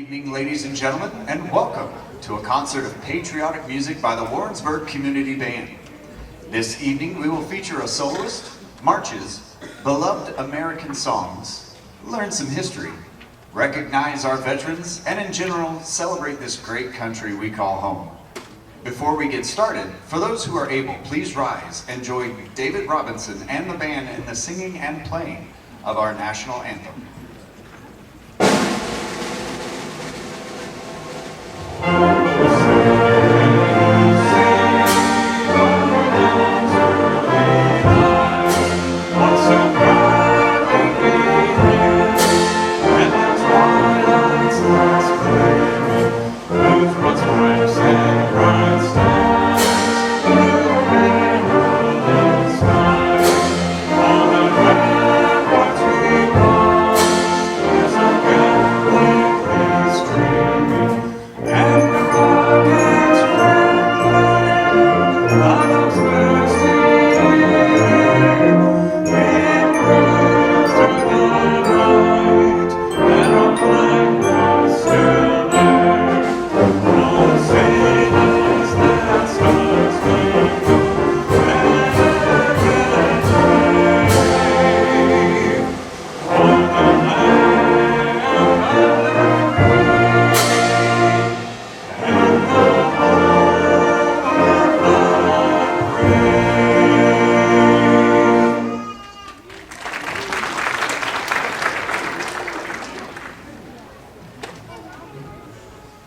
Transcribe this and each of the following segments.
evening, ladies and gentlemen, and welcome to a concert of patriotic music by the Warrensburg Community Band. This evening we will feature a soloist, marches, beloved American songs, learn some history, recognize our veterans, and in general celebrate this great country we call home. Before we get started, for those who are able, please rise and join David Robinson and the band in the singing and playing of our national anthem.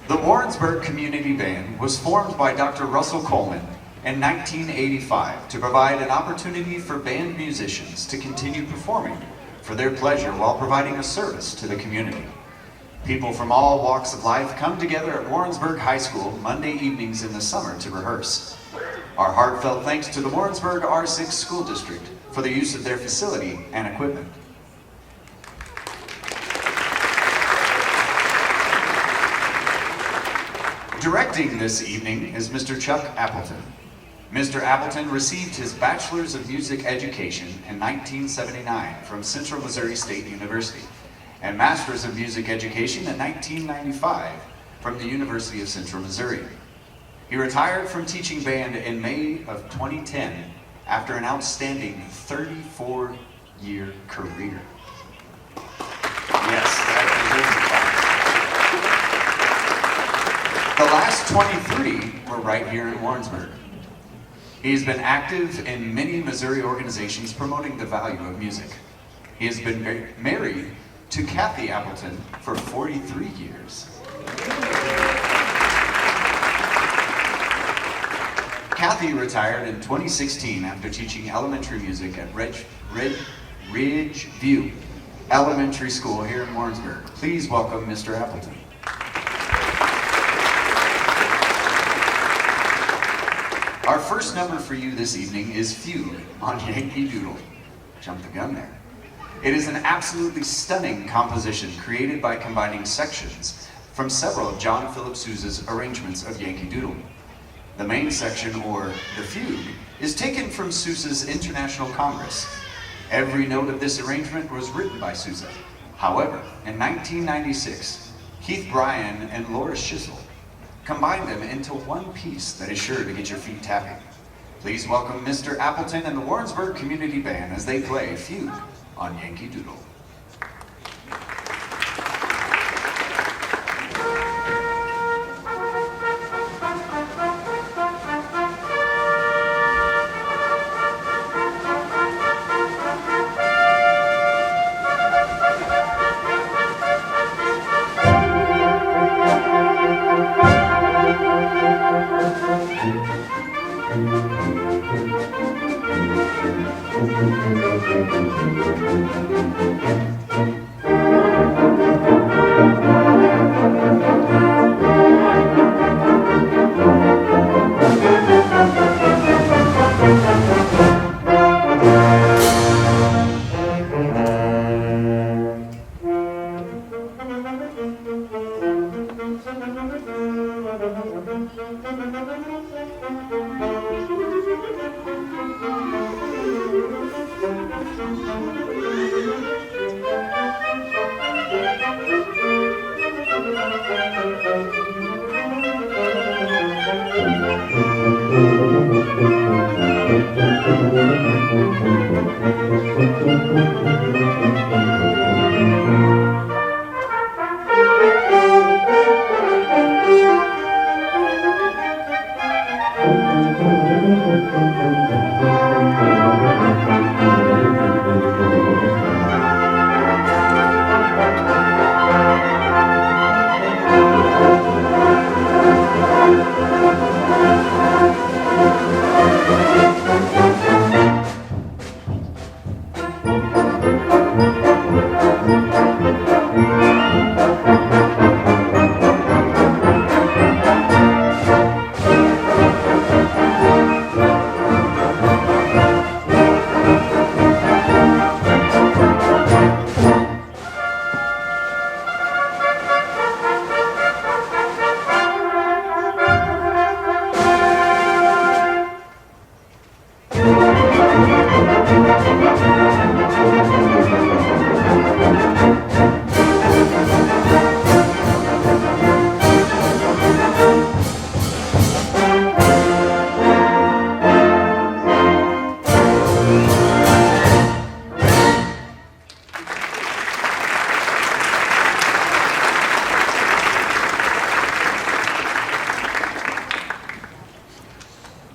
The Warrensburg Community Band was formed by Dr. Russell Coleman in 1985 to provide an opportunity for band musicians to continue performing for their pleasure while providing a service to the community. People from all walks of life come together at Warrensburg High School Monday evenings in the summer to rehearse. Our heartfelt thanks to the Warrensburg R6 School District for the use of their facility and equipment. Directing this evening is Mr. Chuck Appleton. Mr. Appleton received his Bachelor's of Music Education in 1979 from Central Missouri State University and Master's of Music Education in 1995 from the University of Central Missouri. He retired from teaching band in May of 2010 after an outstanding 34-year career. Yes, that deserves a clap. The last 23 were right here in Warrensburg. He has been active in many Missouri organizations promoting the value of music. He has been married to Kathy Appleton for 43 years. Kathy retired in 2016 after teaching elementary music at Ridge View Elementary School here in Warrensburg. Please welcome Mr. Appleton. Our first number for you this evening is Fugue on Yankee Doodle. Jump the gun there. It is an absolutely stunning composition created by combining sections from several of John Philip Sousa's arrangements of Yankee Doodle. The main section, or the Fugue, is taken from Sousa's International Congress. Every note of this arrangement was written by Sousa. However, in 1996, Keith Bryan and Laura Schissel combine them into one piece that is sure to get your feet tapping. Please welcome Mr. Appleton and the Warrensburg Community Band as they play Fugue on Yankee Doodle.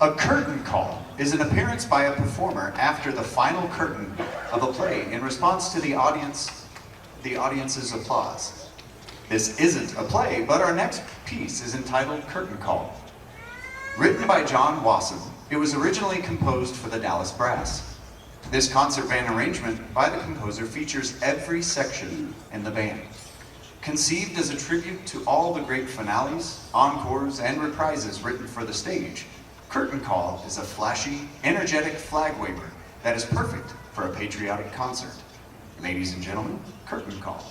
A curtain call is an appearance by a performer after the final curtain of a play in response to the audience's applause. This isn't a play, but our next piece is entitled Curtain Call. Written by John Wasson, it was originally composed for the Dallas Brass. This concert band arrangement by the composer features every section in the band. Conceived as a tribute to all the great finales, encores, and reprises written for the stage, Curtain Call is a flashy, energetic flag waver that is perfect for a patriotic concert. Ladies and gentlemen, Curtain Call.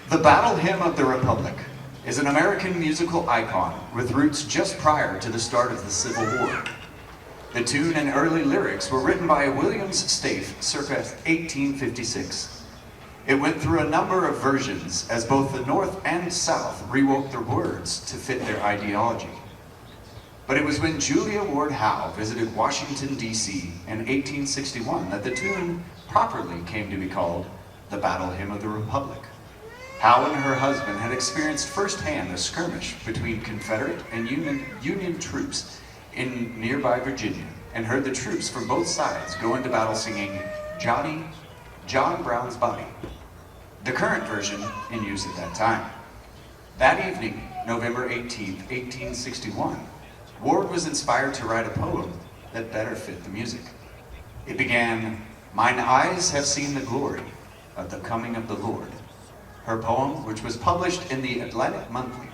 The Battle Hymn of the Republic is an American musical icon with roots just prior to the start of the Civil War. The tune and early lyrics were written by William Staife circa 1856. It went through a number of versions as both the North and South rewrote their words to fit their ideology. But it was when Julia Ward Howe visited Washington, D.C. in 1861 that the tune properly came to be called the Battle Hymn of the Republic. Howe and her husband had experienced firsthand a skirmish between Confederate and Union troops in nearby Virginia and heard the troops from both sides go into battle singing John Brown's Body, the current version in use at that time. That evening, November 18, 1861, Ward was inspired to write a poem that better fit the music. It began, "Mine eyes have seen the glory of the coming of the Lord." Her poem, which was published in the Atlantic Monthly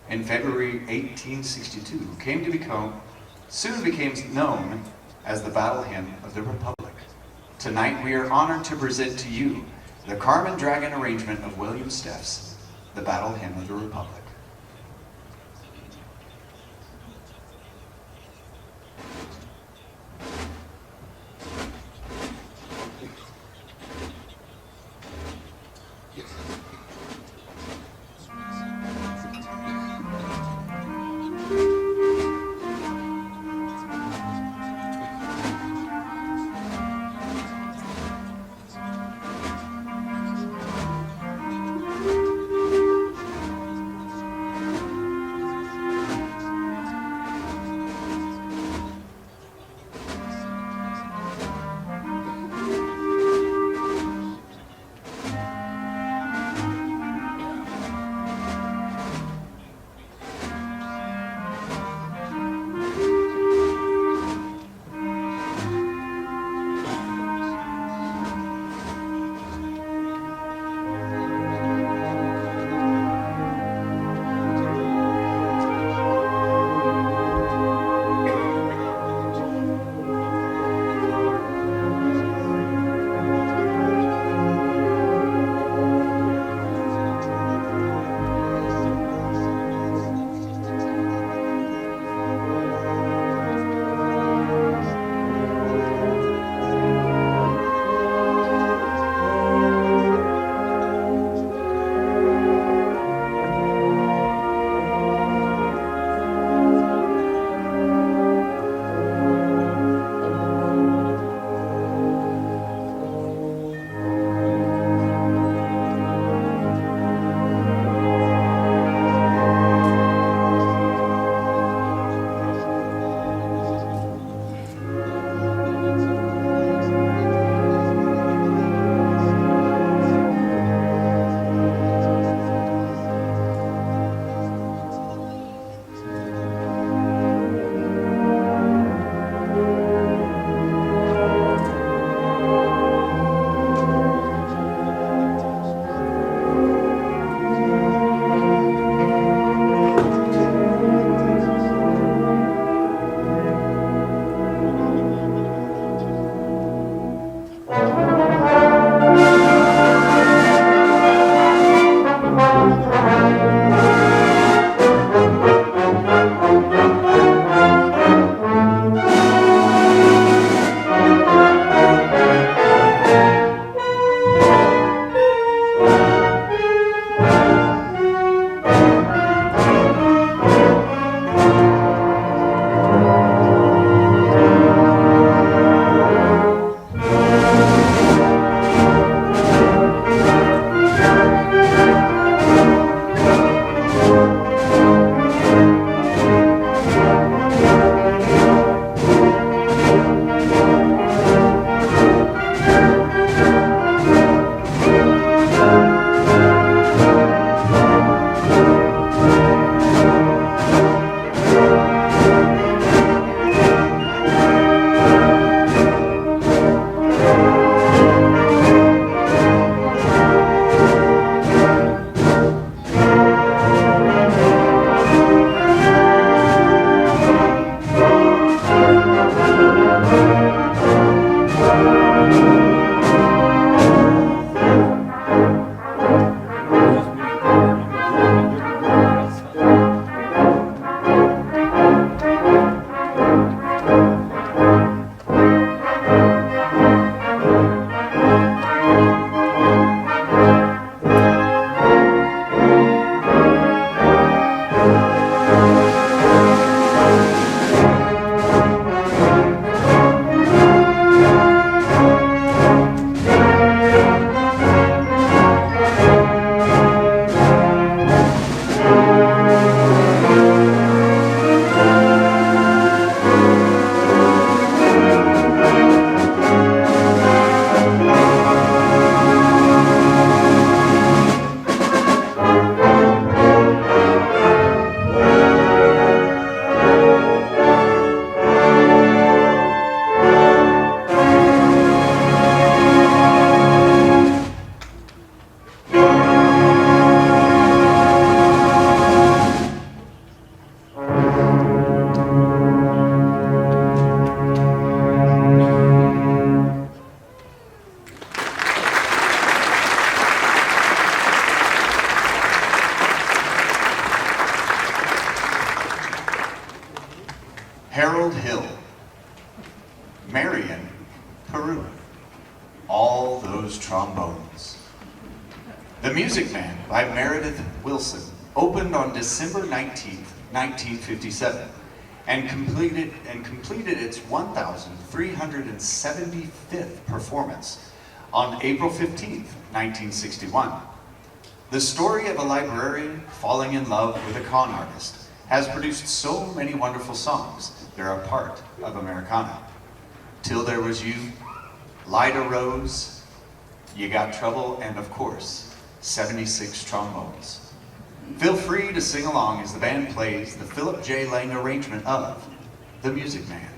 in February 1862, soon became known as the Battle Hymn of the Republic. Tonight we are honored to present to you the Carmen Dragon arrangement of William Steph's The Battle Hymn of the Republic. Harold Hill, Marion, Peru. All those trombones. The Music Man by Meredith Willson opened on December 19th, 1957 and completed its 1,375th performance on April 15th, 1961. The story of a librarian falling in love with a con artist has produced so many wonderful songs. They're a part of Americana. Till There Was You, Light a Rose, You Got Trouble, and of course, 76 trombones. Feel free to sing along as the band plays the Philip J. Lang arrangement of The Music Man.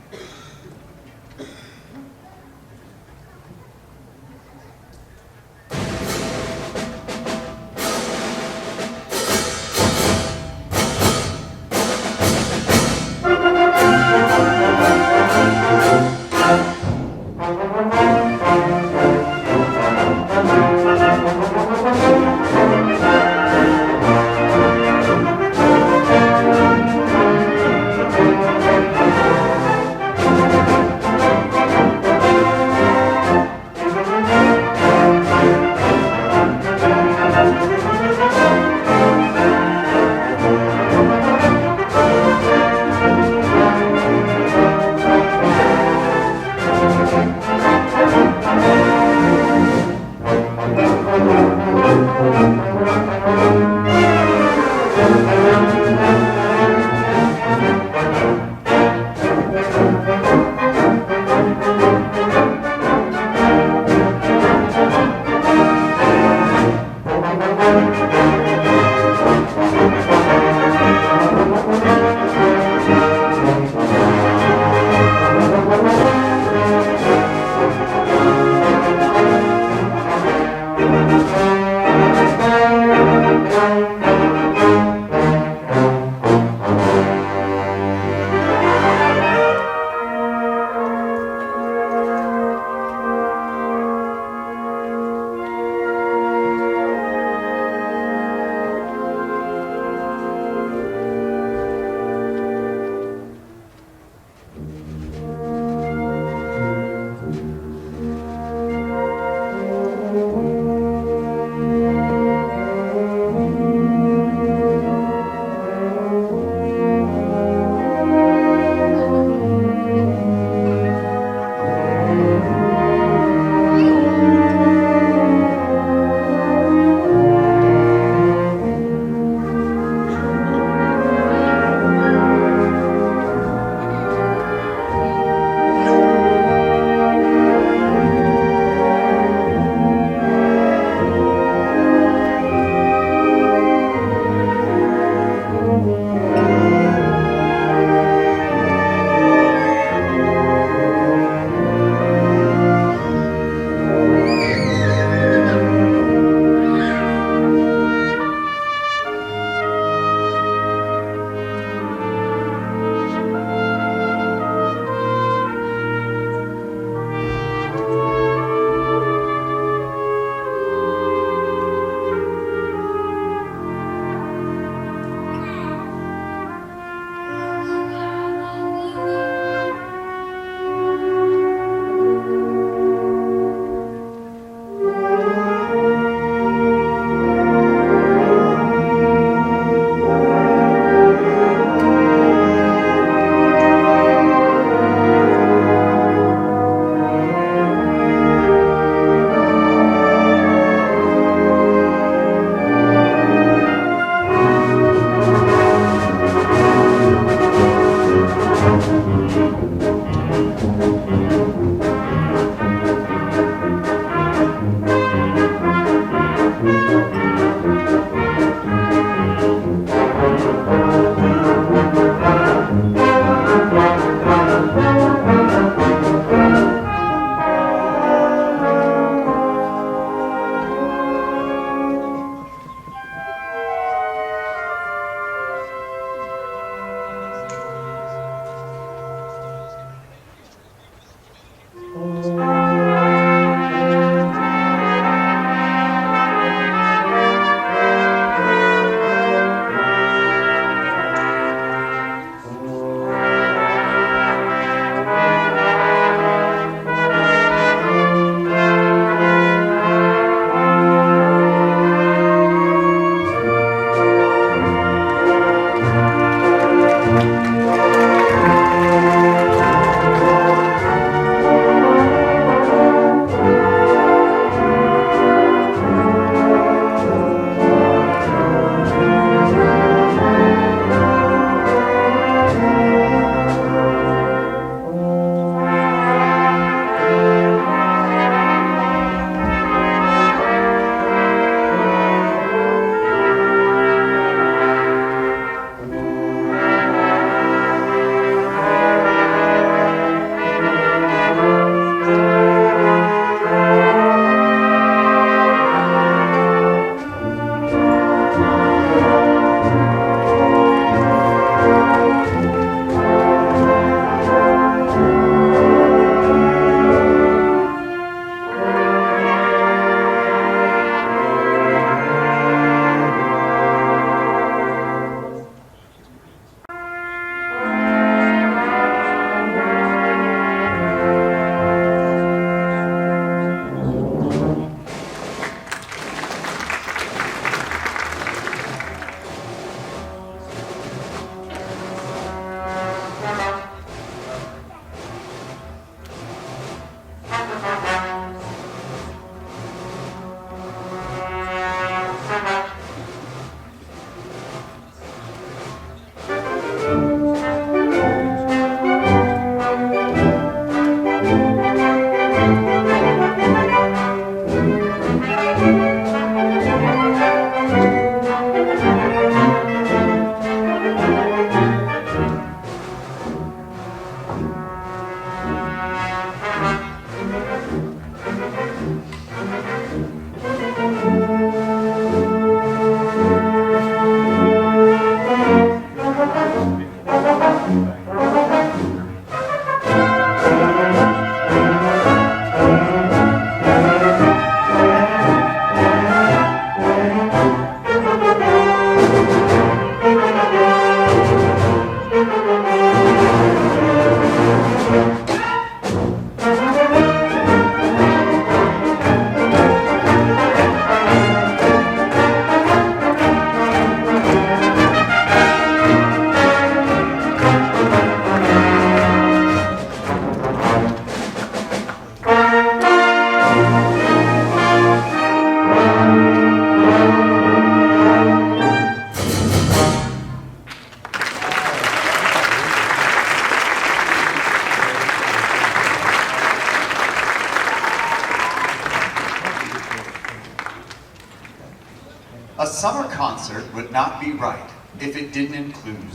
summer concert would not be right if it didn't include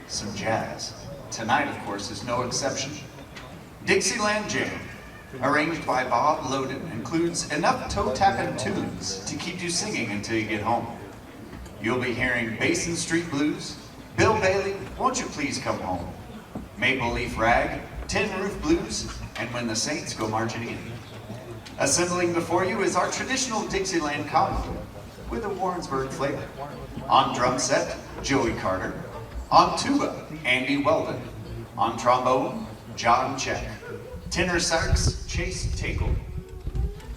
some jazz. Tonight, of course, is no exception. Dixieland Jam, arranged by Bob Loden, includes enough toe-tapping tunes to keep you singing until you get home. You'll be hearing Basin Street Blues, Bill Bailey, Won't You Please Come Home, Maple Leaf Rag, Tin Roof Blues, and When the Saints Go Marching In. Assembling before you is our traditional Dixieland combo with a Warrensburg flavor. On drum set, Joey Carter. On tuba, Andy Weldon. On trombone, John Check. Tenor sax, Chase Takel.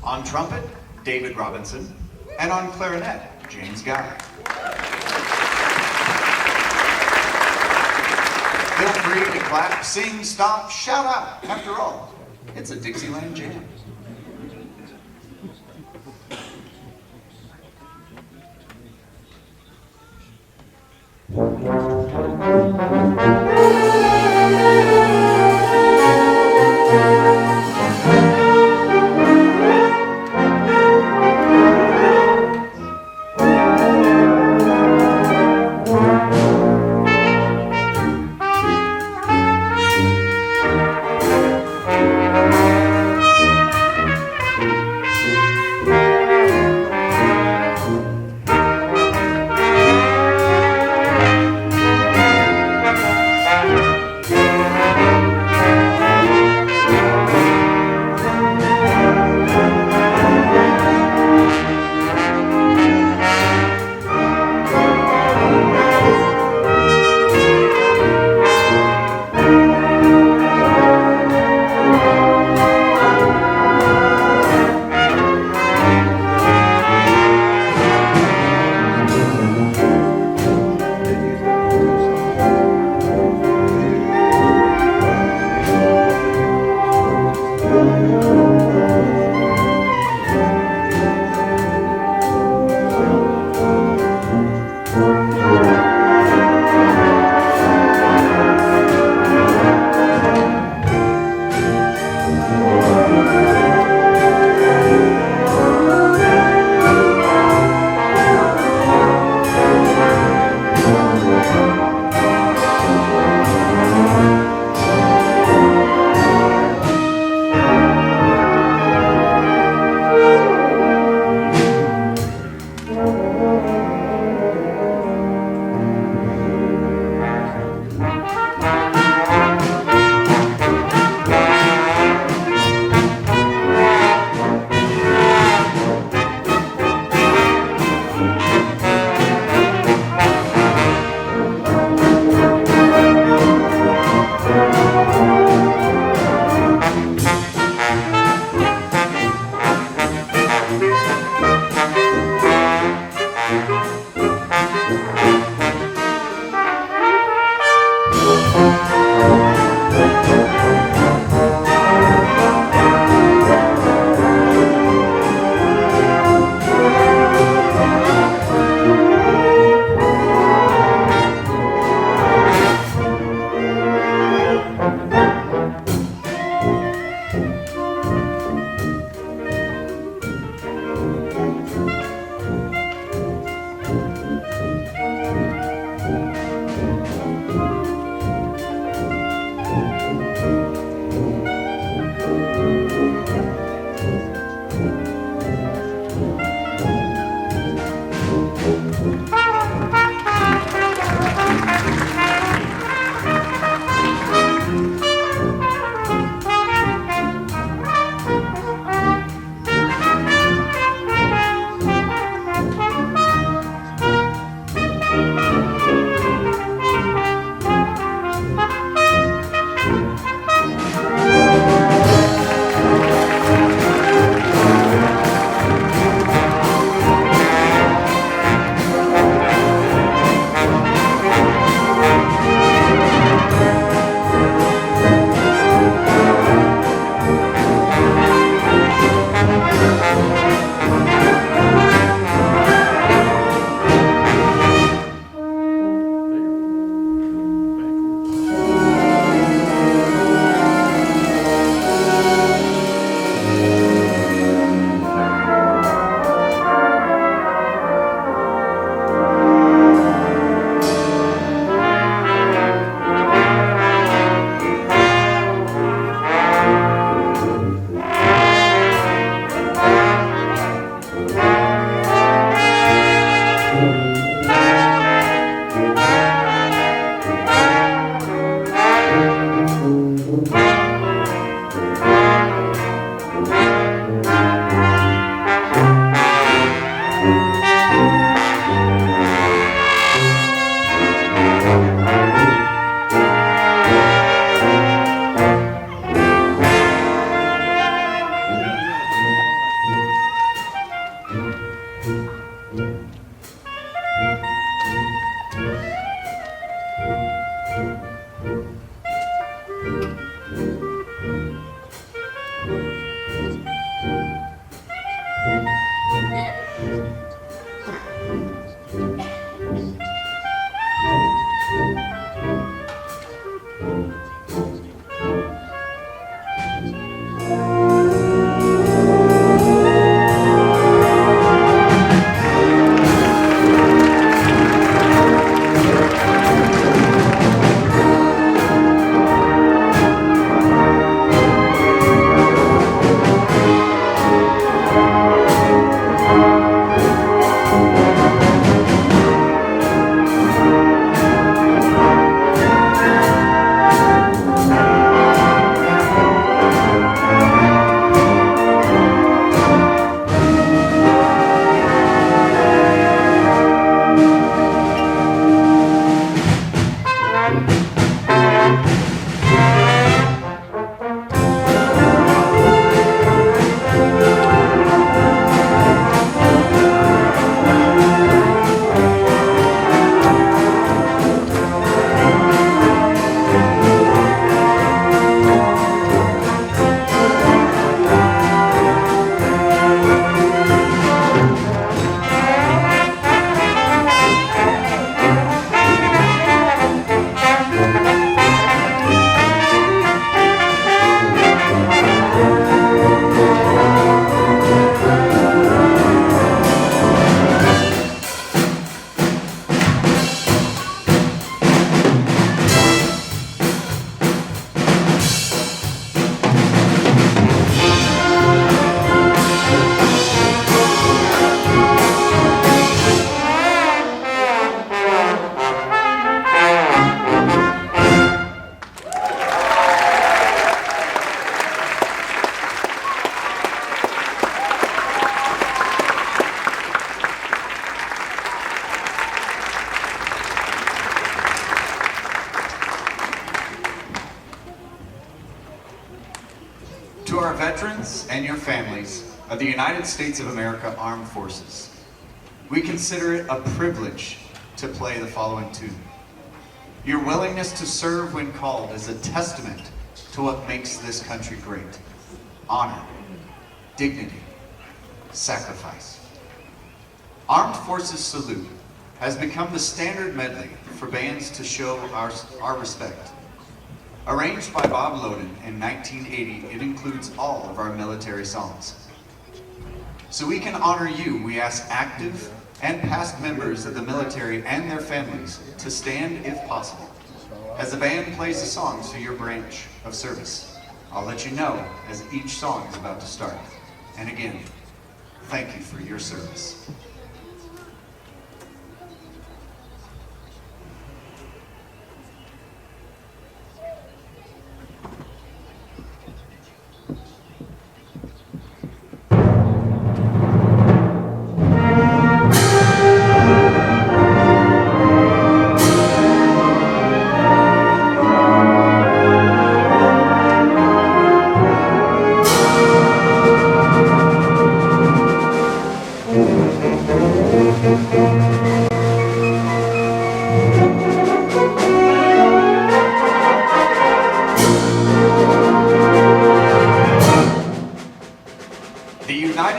On trumpet, David Robinson. And on clarinet, James Guy. Feel free to clap, sing, stomp, shout out. After all, it's a Dixieland Jam. To our veterans and your families of the United States of America Armed Forces, we consider it a privilege to play the following tune. Your willingness to serve when called is a testament to what makes this country great. Honor, dignity, sacrifice. Armed Forces Salute has become the standard medley for bands to show our respect. Arranged by Bob Loden in 1980, it includes all of our military songs. So we can honor you, we ask active and past members of the military and their families to stand if possible as the band plays the songs to your branch of service. I'll let you know as each song is about to start. And again, thank you for your service.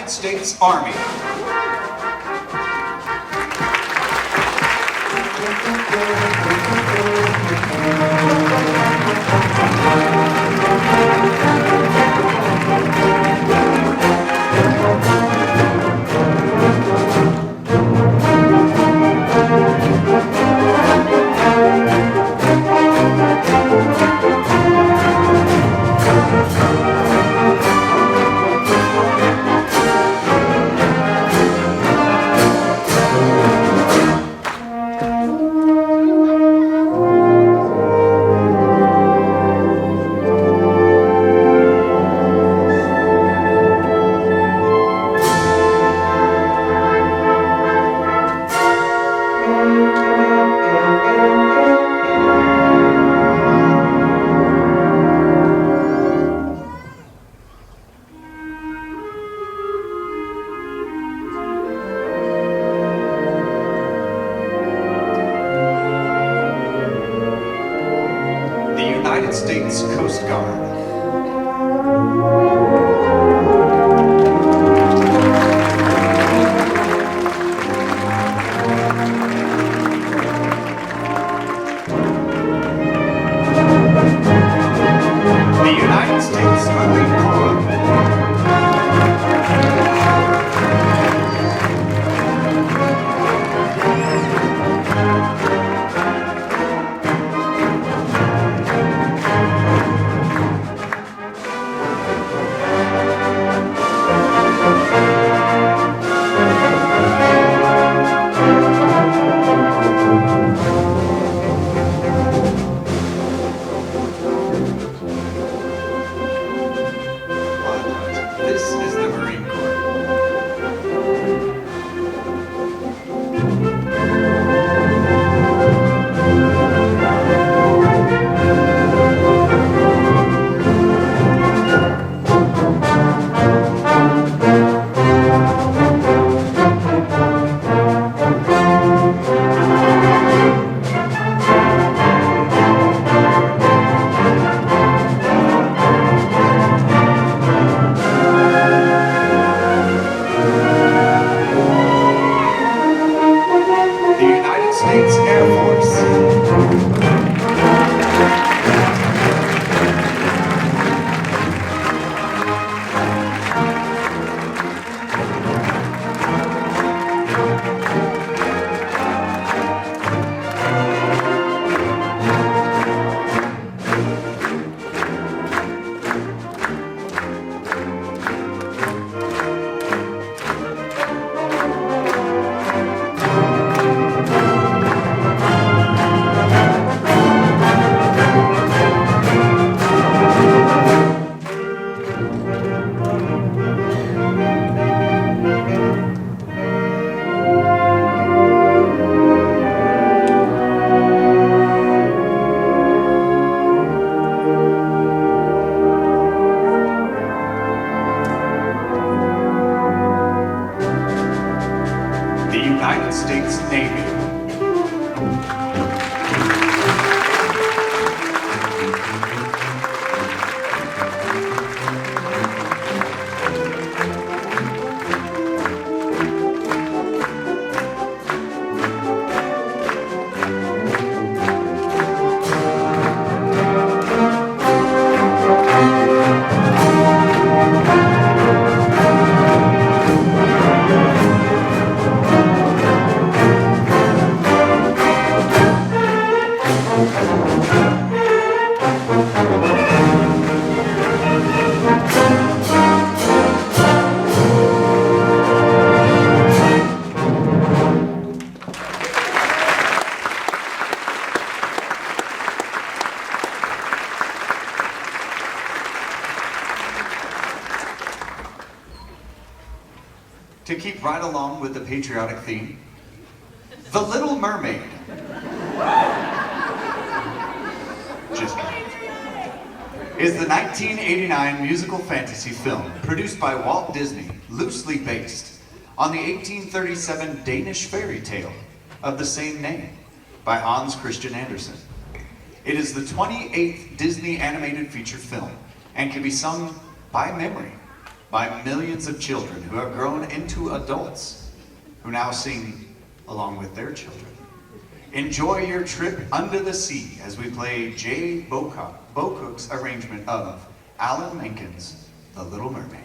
United States Army. States Coast Guard. The United States Marine Corps. This is the Marine Corps. The United States Air Force. The United States Navy. To keep right along with the patriotic theme, The Little Mermaid. Just kidding. Is the 1989 musical fantasy film produced by Walt Disney, loosely based on the 1837 Danish fairy tale of the same name by Hans Christian Andersen. It is the 28th Disney animated feature film and can be sung by memory by millions of children who have grown into adults who now sing along with their children. Enjoy your trip under the sea as we play Jay Bocook's arrangement of Alan Menken's The Little Mermaid.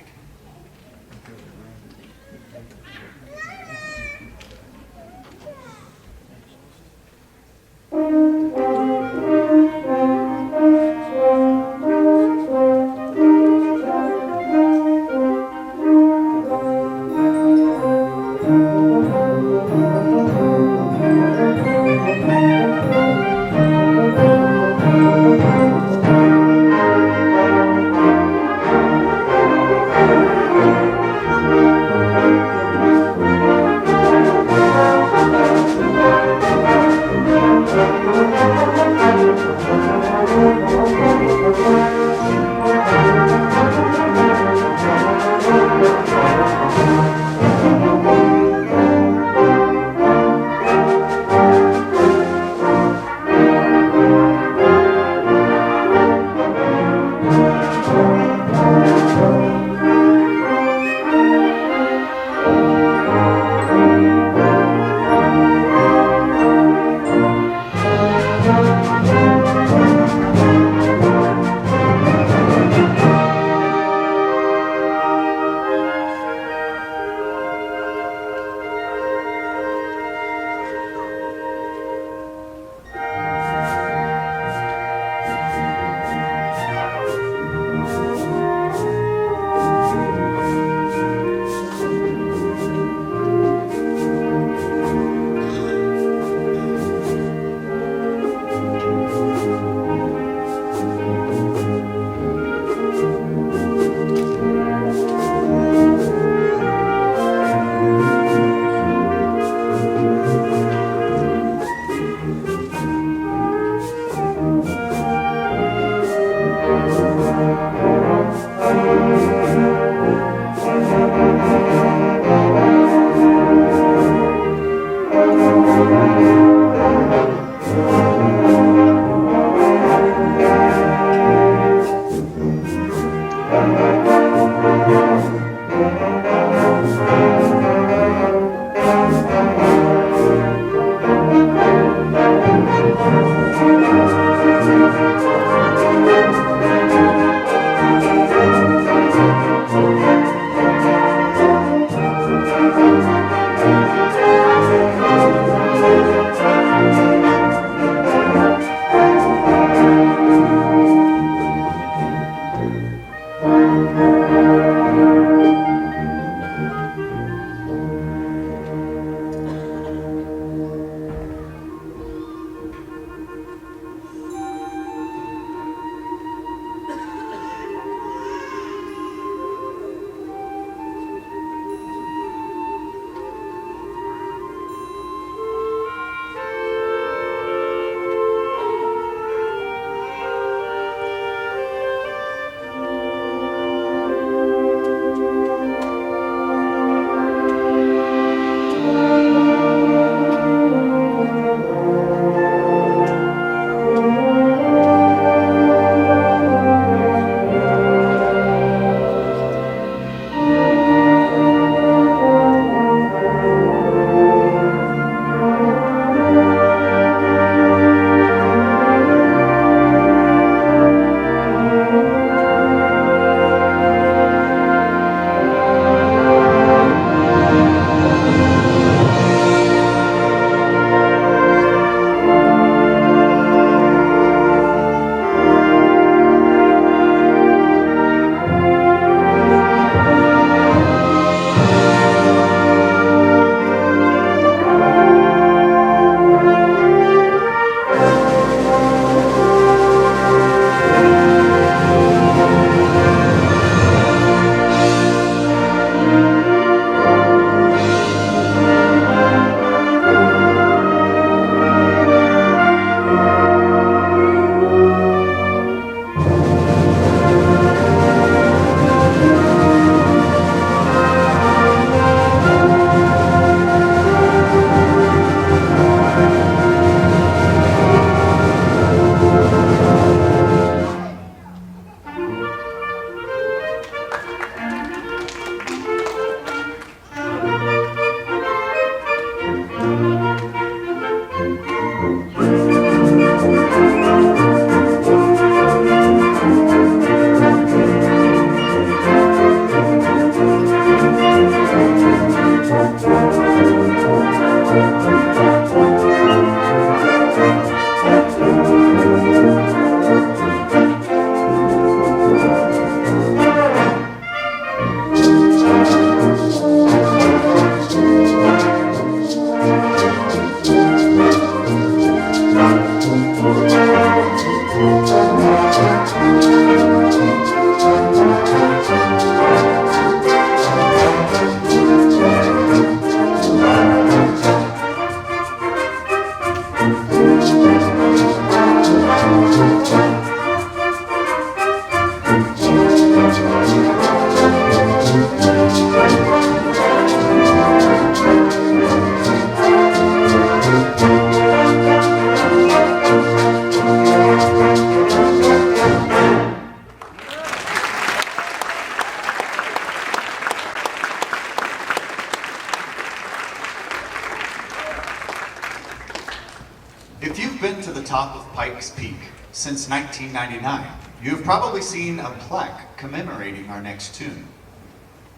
If you've been to the top of Pikes Peak since 1999, you have probably seen a plaque commemorating our next tune.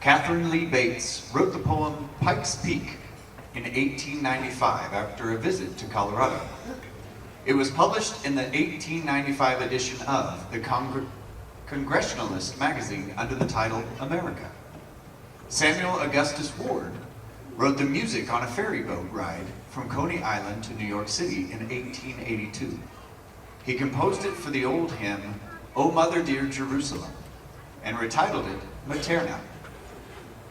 Catherine Lee Bates wrote the poem Pikes Peak in 1895 after a visit to Colorado. It was published in the 1895 edition of the Congressionalist magazine under the title America. Samuel Augustus Ward wrote the music on a ferry boat ride from Coney Island to New York City in 1882. He composed it for the old hymn, O Mother Dear Jerusalem, and retitled it Materna.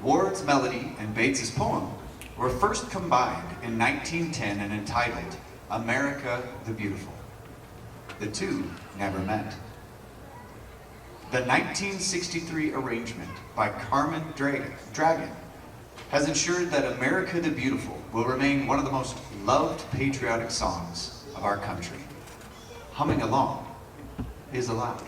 Ward's melody and Bates's poem were first combined in 1910 and entitled America the Beautiful. The two never met. The 1963 arrangement by Carmen Dragon has ensured that America the Beautiful will remain one of the most loved patriotic songs of our country. Humming along is allowed.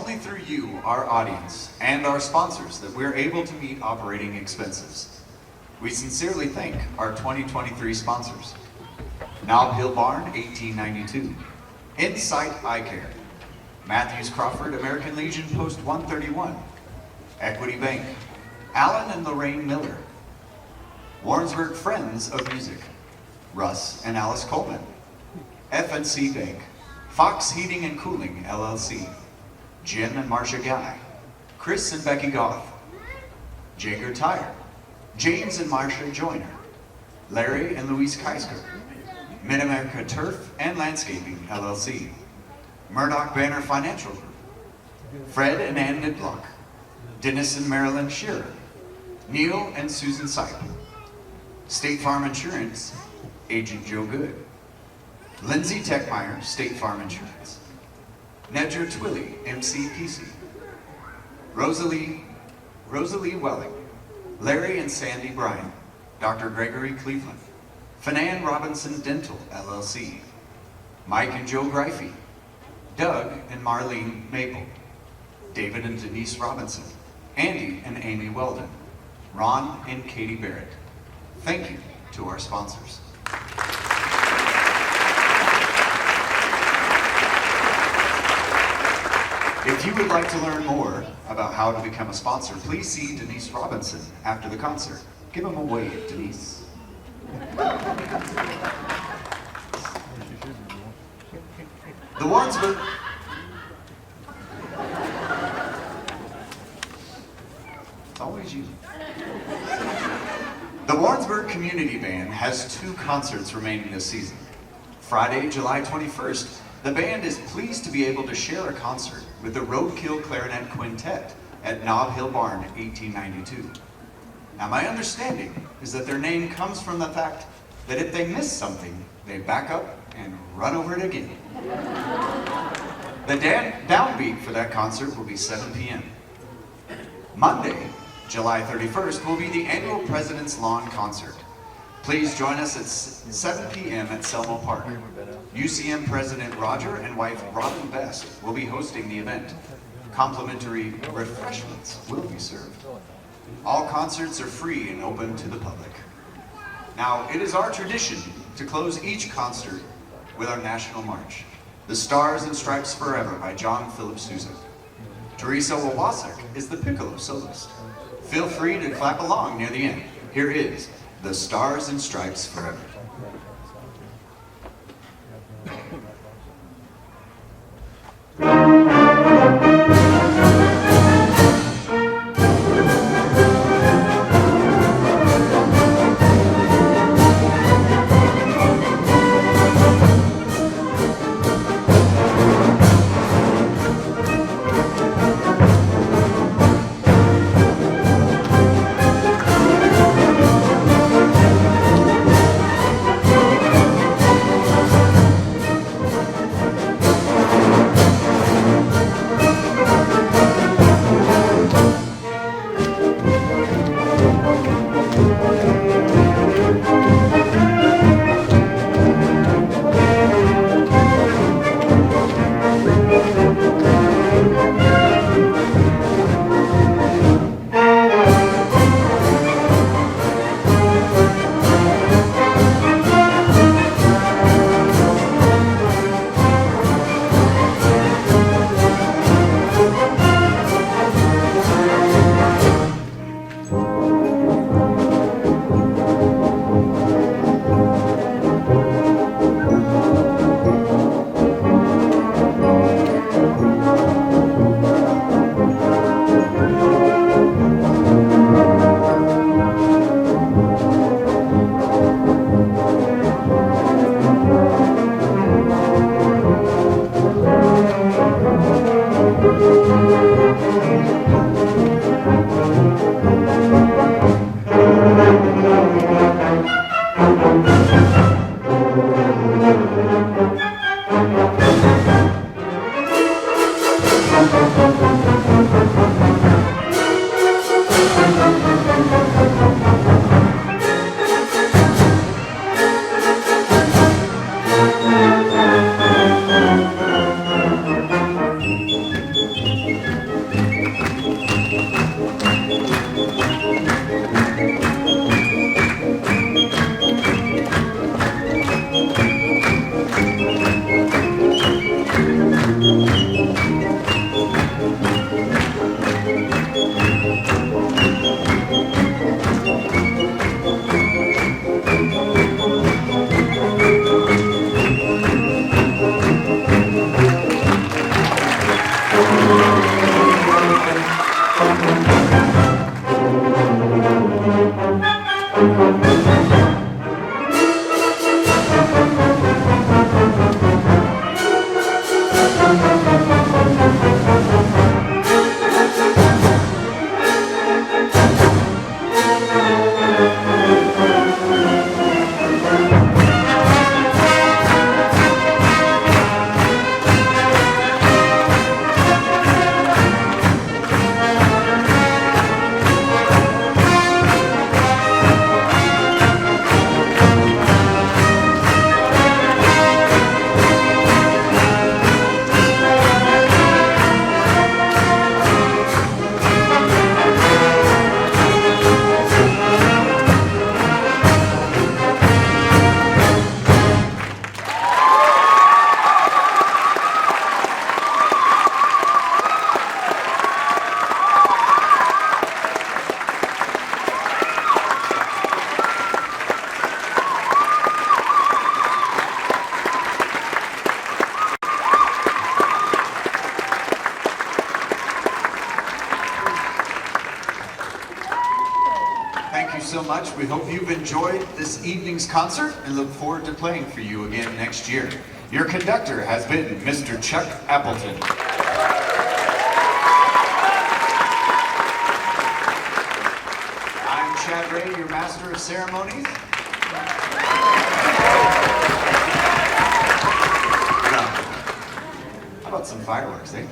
only through you, our audience, and our sponsors that we're able to meet operating expenses. We sincerely thank our 2023 sponsors. Nob Hill Barn, 1892. Insight Eye Care. Matthews Crawford, American Legion Post 131. Equity Bank. Alan and Lorraine Miller. Warrensburg Friends of Music. Russ and Alice Coleman. F&C Bank. Fox Heating and Cooling, LLC. Jim and Marcia Guy. Chris and Becky Goff. Jager Tire. James and Marcia Joyner. Larry and Louise Keisker. Mid-America Turf and Landscaping, LLC. Murdoch Banner Financial Group. Fred and Ann Nidblock. Dennis and Marilyn Shearer. Neil and Susan Seip. State Farm Insurance, Agent Joe Good. Lindsay Techmeyer, State Farm Insurance. Nedger Twilly, MCPC. Rosalie Welling. Larry and Sandy Bryan. Dr. Gregory Cleveland. Fanan Robinson Dental, LLC. Mike and Joe Greifey. Doug and Marlene Maple. David and Denise Robinson. Andy and Amy Weldon. Ron and Katie Barrett. Thank you to our sponsors. If you would like to learn more about how to become a sponsor, please see Denise Robinson after the concert. Give him a wave, Denise. The Warrensburg... It's always you. The Warrensburg Community Band has 2 concerts remaining this season. Friday, July 21st, the band is pleased to be able to share a concert with the Roadkill Clarinet Quintet at Nob Hill Barn, 1892. Now, my understanding is that their name comes from the fact that if they miss something, they back up and run over it again. The downbeat for that concert will be 7 p.m. Monday, July 31st, will be the annual President's Lawn Concert. Please join us at 7 p.m. at Selma Park. UCM President Roger and wife Robin Best will be hosting the event. Complimentary refreshments will be served. All concerts are free and open to the public. Now, it is our tradition to close each concert with our national march, The Stars and Stripes Forever by John Philip Sousa. Teresa Wawasek is the piccolo soloist. Feel free to clap along near the end. Here is The Stars and Stripes Forever. Thank you so much. We hope you've enjoyed this evening's concert and look forward to playing for you again next year. Your conductor has been Mr. Chuck Appleton. I'm Chad Ray, your master of ceremonies. How about some fireworks, eh?